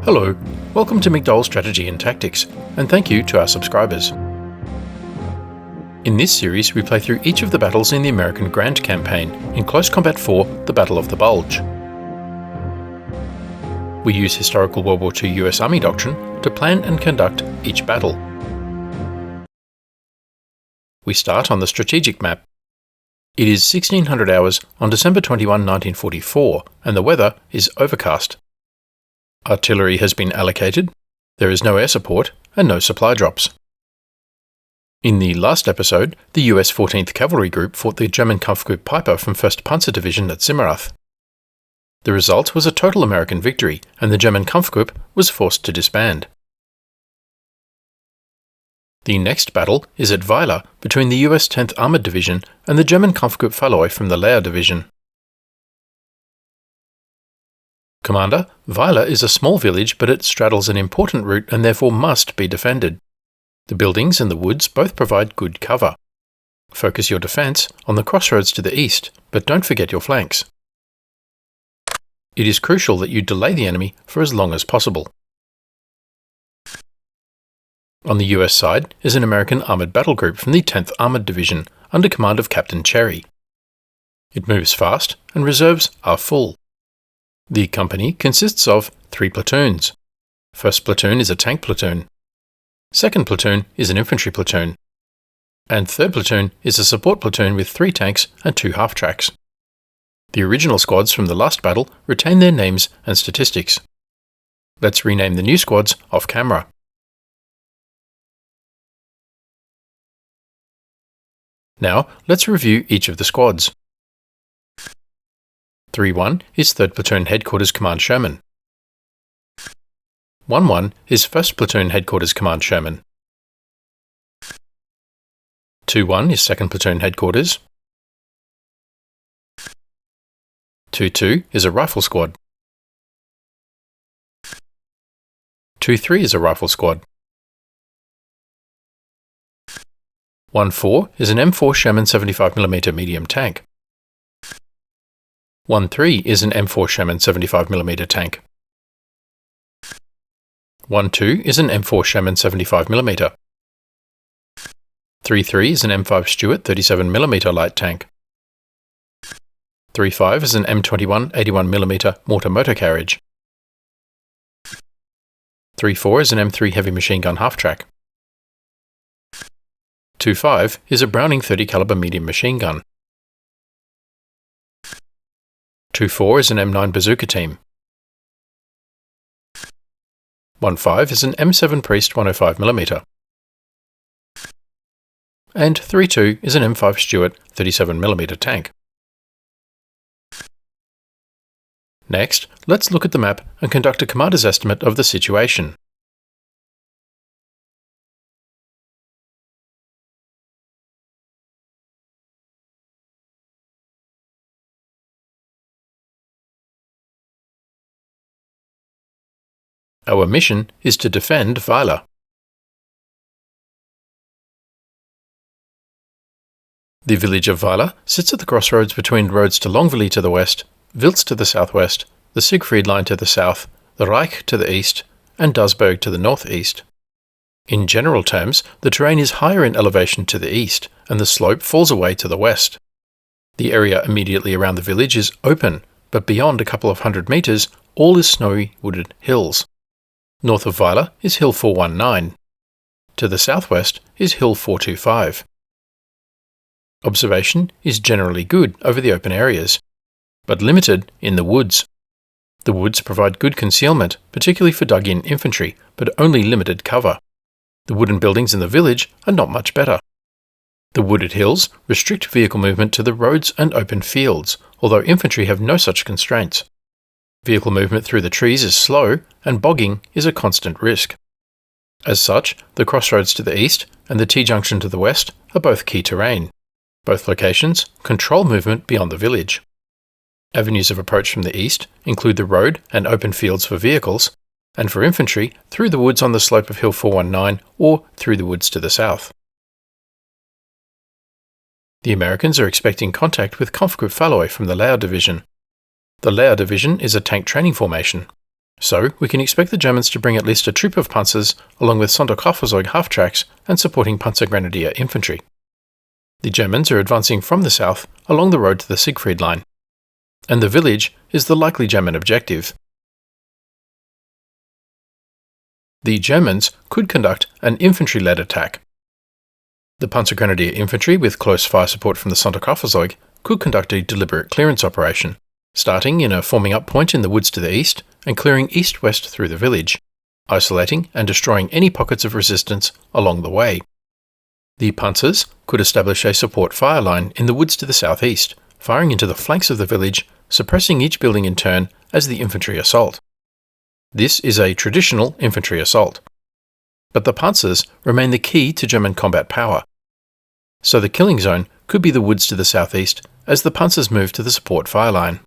Hello, welcome to McDoll Strategy and Tactics, and thank you to our subscribers. In this series, we play through each of the battles in the American Grand Campaign in Close Combat 4, the Battle of the Bulge. We use historical World War II US Army doctrine to plan and conduct each battle. We start on the strategic map. It is 1600 hours on December 21, 1944, and the weather is overcast. Artillery has been allocated, there is no air support, and no supply drops. In the last episode, the US 14th Cavalry Group fought the German Kampfgruppe Piper from 1st Panzer Division at Simmerath. The result was a total American victory, and the German Kampfgruppe was forced to disband. The next battle is at Weiler between the US 10th Armored Division and the German Kampfgruppe Fallois from the Lehr Division. Commander, Weiler is a small village, but it straddles an important route and therefore must be defended. The buildings and the woods both provide good cover. Focus your defence on the crossroads to the east, but don't forget your flanks. It is crucial that you delay the enemy for as long as possible. On the US side is an American armoured battle group from the 10th Armoured Division under command of Captain Cherry. It moves fast and reserves are full. The company consists of 3 platoons. First platoon is a tank platoon. Second platoon is an infantry platoon. And third platoon is a support platoon with 3 tanks and 2 half-tracks. The original squads from the last battle retain their names and statistics. Let's rename the new squads off camera. Now, let's review each of the squads. 3-1 is 3rd Platoon Headquarters Command Sherman. 1-1 is 1st Platoon Headquarters Command Sherman. 2-1 is 2nd Platoon Headquarters. 2-2 is a Rifle Squad. 2-3 is a Rifle Squad. 1-4 is an M4 Sherman 75mm medium tank. 1-3 is an M4 Sherman 75mm tank. 1-2 is an M4 Sherman 75mm. 3-3 is an M5 Stuart 37mm light tank. 3-5 is an M21 81mm mortar motor carriage. 3-4 is an M3 heavy machine gun half-track. 2-5 is a Browning 30 caliber medium machine gun. 2-4 is an M9 bazooka team. 1-5 is an M7 Priest 105mm. And 3-2 is an M5 Stuart 37mm tank. Next, let's look at the map and conduct a commander's estimate of the situation. Our mission is to defend Weiler. The village of Weiler sits at the crossroads between roads to Longville to the west, Wiltz to the southwest, the Siegfried Line to the south, the Reich to the east, and Dasburg to the northeast. In general terms, the terrain is higher in elevation to the east, and the slope falls away to the west. The area immediately around the village is open, but beyond a couple of hundred metres, all is snowy wooded hills. North of Weiler is Hill 419. To the southwest is Hill 425. Observation is generally good over the open areas, but limited in the woods. The woods provide good concealment, particularly for dug-in infantry, but only limited cover. The wooden buildings in the village are not much better. The wooded hills restrict vehicle movement to the roads and open fields, although infantry have no such constraints. Vehicle movement through the trees is slow, and bogging is a constant risk. As such, the crossroads to the east and the T-junction to the west are both key terrain. Both locations control movement beyond the village. Avenues of approach from the east include the road and open fields for vehicles, and for infantry through the woods on the slope of Hill 419 or through the woods to the south. The Americans are expecting contact with Kampfgruppe Fallois from the Lehr Division. The Lehr Division is a tank training formation. So we can expect the Germans to bring at least a troop of panzers along with Sonderkraftfahrzeug half-tracks and supporting Panzergrenadier infantry. The Germans are advancing from the south along the road to the Siegfried Line, and the village is the likely German objective. The Germans could conduct an infantry-led attack. The Panzergrenadier infantry, with close fire support from the Sonderkraftfahrzeug, could conduct a deliberate clearance operation, starting in a forming up point in the woods to the east and clearing east-west through the village, isolating and destroying any pockets of resistance along the way. The panzers could establish a support fire line in the woods to the southeast, firing into the flanks of the village, suppressing each building in turn as the infantry assault. This is a traditional infantry assault. But the panzers remain the key to German combat power. So the killing zone could be the woods to the southeast as the panzers move to the support fire line.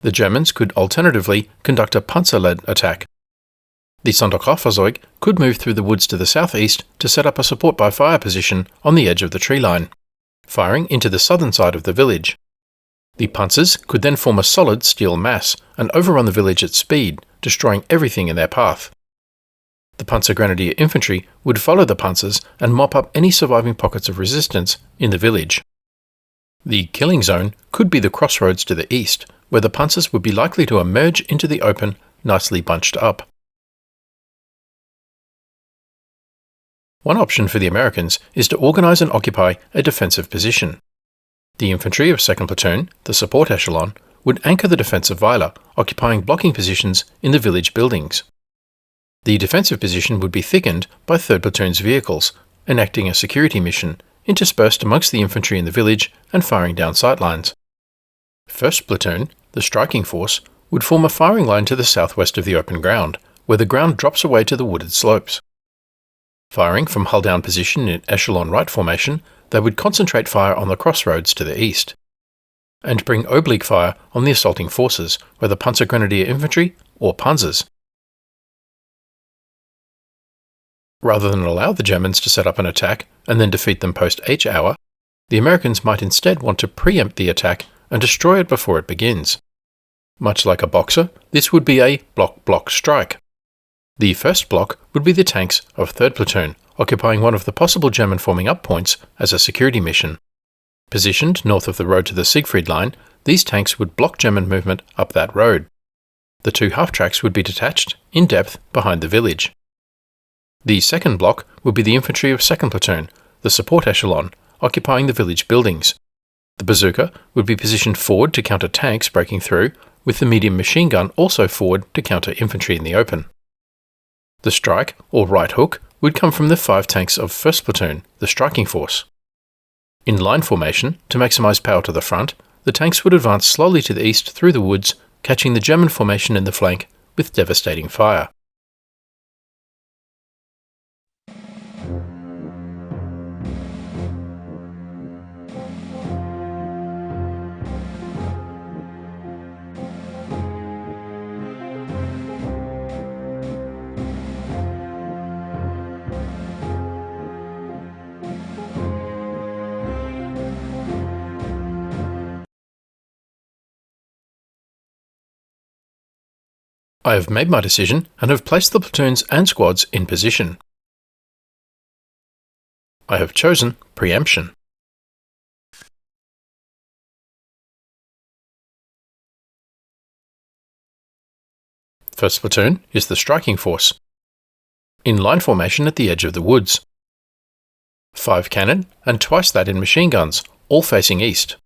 The Germans could alternatively conduct a panzer-led attack. The Sonderkraftfahrzeug could move through the woods to the southeast to set up a support by fire position on the edge of the tree line, firing into the southern side of the village. The panzers could then form a solid steel mass and overrun the village at speed, destroying everything in their path. The Panzergrenadier infantry would follow the panzers and mop up any surviving pockets of resistance in the village. The killing zone could be the crossroads to the east, where the panzers would be likely to emerge into the open, nicely bunched up. One option for the Americans is to organize and occupy a defensive position. The infantry of 2nd Platoon, the support echelon, would anchor the defense of Weiler, occupying blocking positions in the village buildings. The defensive position would be thickened by 3rd Platoon's vehicles, enacting a security mission, interspersed amongst the infantry in the village and firing down sightlines. 1st Platoon, the striking force, would form a firing line to the southwest of the open ground, where the ground drops away to the wooded slopes. Firing from hull-down position in echelon right formation, they would concentrate fire on the crossroads to the east, and bring oblique fire on the assaulting forces, whether Panzergrenadier infantry or panzers. Rather than allow the Germans to set up an attack and then defeat them post-H hour, the Americans might instead want to preempt the attack and destroy it before it begins. Much like a boxer, this would be a block-block strike. The first block would be the tanks of 3rd Platoon, occupying one of the possible German forming up points as a security mission. Positioned north of the road to the Siegfried Line, these tanks would block German movement up that road. The 2 half-tracks would be detached, in depth, behind the village. The second block would be the infantry of 2nd Platoon, the support echelon, occupying the village buildings. The bazooka would be positioned forward to counter tanks breaking through, with the medium machine gun also forward to counter infantry in the open. The strike, or right hook, would come from the 5 tanks of 1st Platoon, the striking force. In line formation, to maximise power to the front, the tanks would advance slowly to the east through the woods, catching the German formation in the flank with devastating fire. I have made my decision and have placed the platoons and squads in position. I have chosen preemption. First platoon is the striking force, in line formation at the edge of the woods. 5 cannon and twice that in machine guns, all facing east.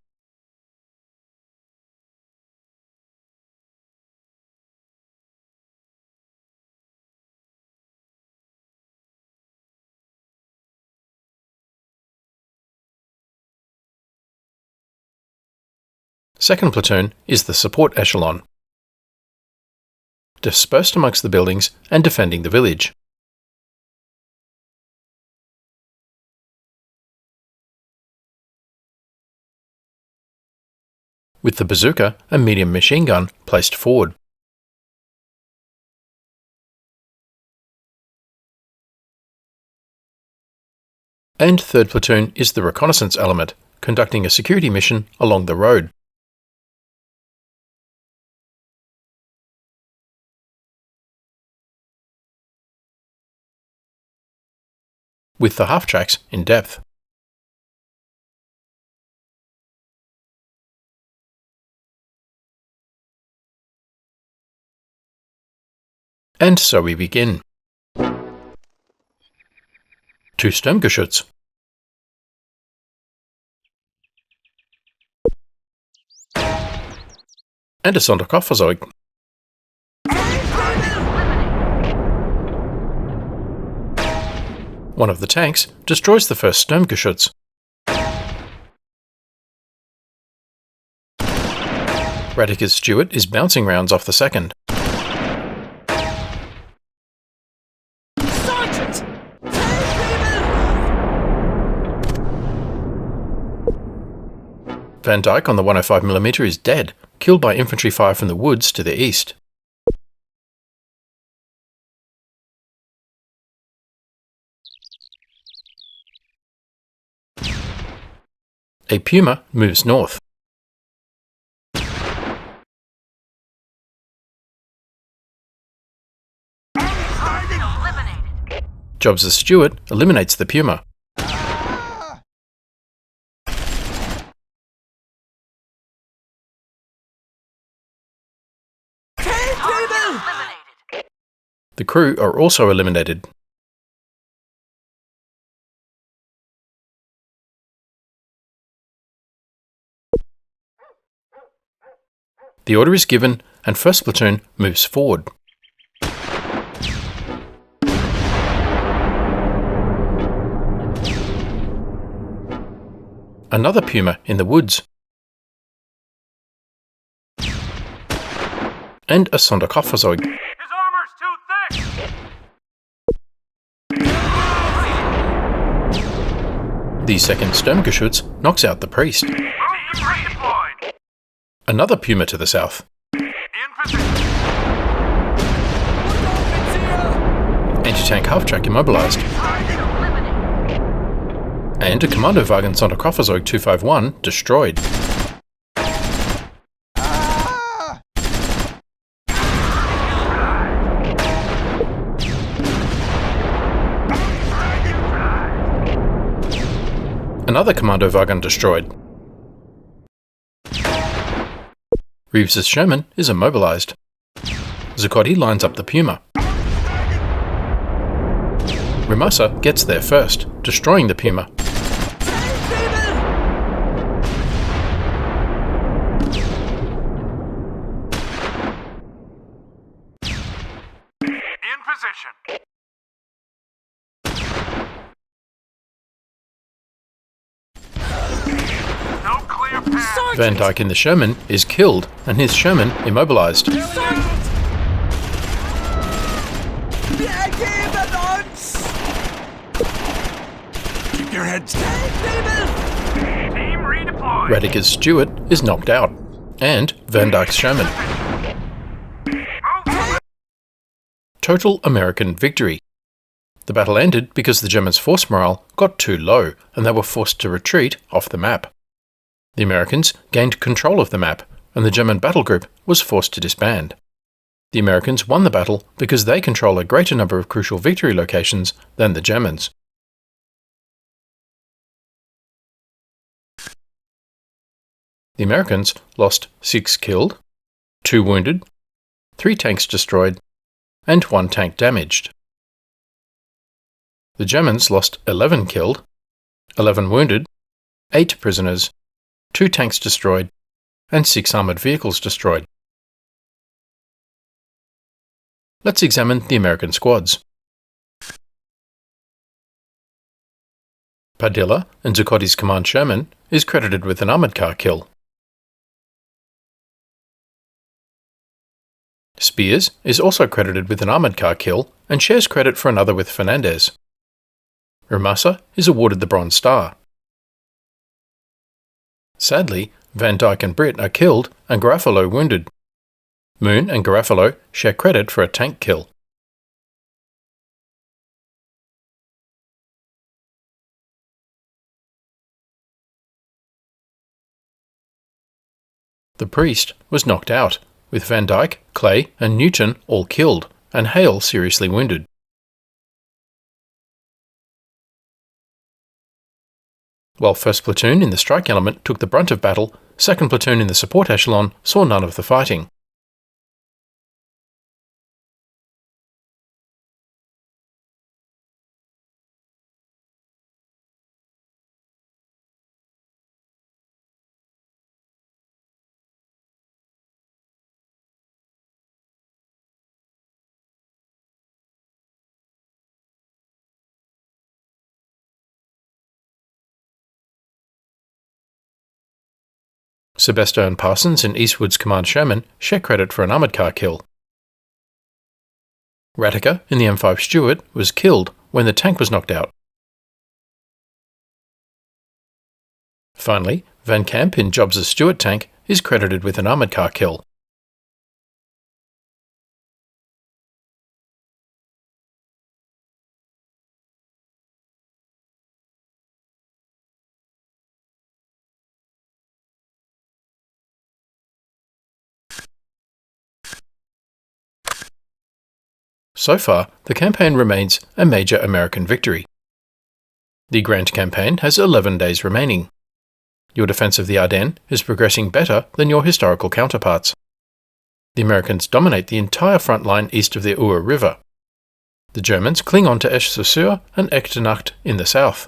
Second platoon is the support echelon, dispersed amongst the buildings and defending the village. With the bazooka and medium machine gun placed forward. And third platoon is the reconnaissance element, conducting a security mission along the road. with the half-tracks in depth. And so we begin. 2 Sturmgeschütz. And a Sonderkopffahrzeug. One of the tanks destroys the first Sturmgeschütz. Radica's Stewart is bouncing rounds off the second. Sergeant! Van Dyke on the 105mm is dead, killed by infantry fire from the woods to the east. A Puma moves north. Jobs' Stewart eliminates the Puma. The crew are also eliminated. The order is given and 1st Platoon moves forward. Another Puma in the woods. And a Sonderkopffahrzeug. His armor's too thick! The 2nd Sturmgeschütz knocks out the priest. Redeployed! Another Puma to the south. In position! Anti-tank half-track immobilized. And a Kommandowagen Sonderkopffahrzeug 251 destroyed. Another Kommandowagen destroyed. Reeves' Sherman is immobilized. Zuccotti lines up the Puma. Ramasa gets there first, destroying the Puma. In position! No clear path! Van Dyke in the Sherman is killed and his Sherman immobilized. Keep your heads down! Team redeployed! Radica's Stewart is knocked out. And Van Dyke's Sherman. Total American victory. The battle ended because the Germans' force morale got too low and they were forced to retreat off the map. The Americans gained control of the map and the German battle group was forced to disband. The Americans won the battle because they control a greater number of crucial victory locations than the Germans. The Americans lost 6 killed, 2 wounded, 3 tanks destroyed, and 1 tank damaged. The Germans lost 11 killed, 11 wounded, 8 prisoners, 2 tanks destroyed, and 6 armoured vehicles destroyed. Let's examine the American squads. Padilla and Zuccotti's command Sherman is credited with an armoured car kill. Spears is also credited with an armoured car kill and shares credit for another with Fernandez. Ramasa is awarded the Bronze Star. Sadly, Van Dyke and Britt are killed and Garofalo wounded. Moon and Garofalo share credit for a tank kill. The priest was knocked out, with Van Dyke, Clay and Newton all killed, and Hale seriously wounded. While 1st Platoon in the strike element took the brunt of battle, 2nd Platoon in the support echelon saw none of the fighting. Sylvester and Parsons in Eastwood's Command Sherman share credit for an armoured car kill. Ratiker in the M5 Stuart was killed when the tank was knocked out. Finally, Van Camp in Jobs' Stuart tank is credited with an armoured car kill. So far, the campaign remains a major American victory. The Grant campaign has 11 days remaining. Your defence of the Ardennes is progressing better than your historical counterparts. The Americans dominate the entire front line east of the Our River. The Germans cling on to Esch-sur-Sûre and Echternach in the south.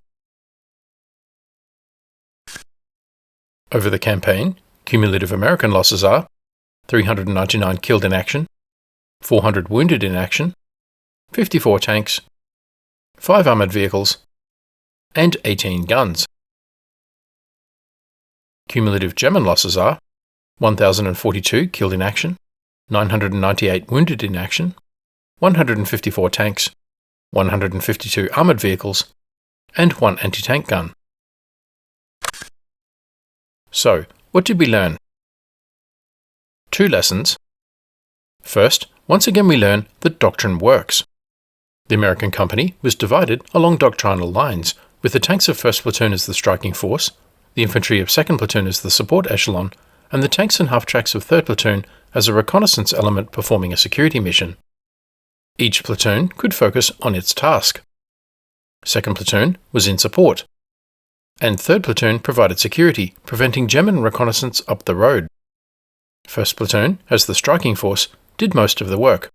Over the campaign, cumulative American losses are 399 killed in action, 400 wounded in action, 54 tanks, 5 armoured vehicles, and 18 guns. Cumulative German losses are 1,042 killed in action, 998 wounded in action, 154 tanks, 152 armoured vehicles, and 1 anti-tank gun. So, what did we learn? 2 lessons. First, once again we learn that doctrine works. The American company was divided along doctrinal lines, with the tanks of 1st Platoon as the striking force, the infantry of 2nd Platoon as the support echelon, and the tanks and half-tracks of 3rd Platoon as a reconnaissance element performing a security mission. Each platoon could focus on its task. 2nd Platoon was in support, and 3rd Platoon provided security, preventing German reconnaissance up the road. 1st Platoon, as the striking force, did most of the work.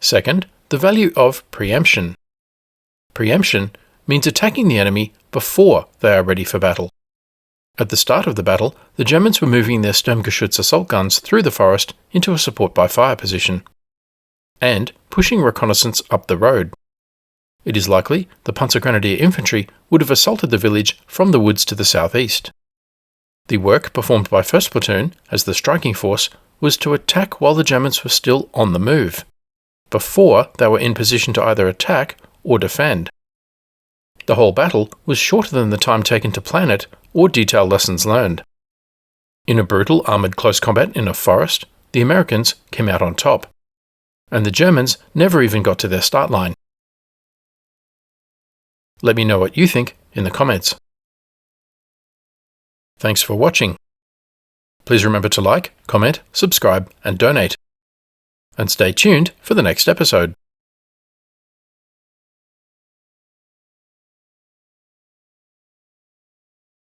Second, the value of preemption. Preemption means attacking the enemy before they are ready for battle. At the start of the battle, the Germans were moving their Sturmgeschütz assault guns through the forest into a support by fire position, and pushing reconnaissance up the road. It is likely the Panzergrenadier infantry would have assaulted the village from the woods to the southeast. The work performed by 1st Platoon, as the striking force, was to attack while the Germans were still on the move, before they were in position to either attack or defend. The whole battle was shorter than the time taken to plan it or detail lessons learned. In a brutal armoured close combat in a forest, the Americans came out on top, and the Germans never even got to their start line. Let me know what you think in the comments. Thanks for watching. Please remember to like, comment, subscribe, and donate. And stay tuned for the next episode.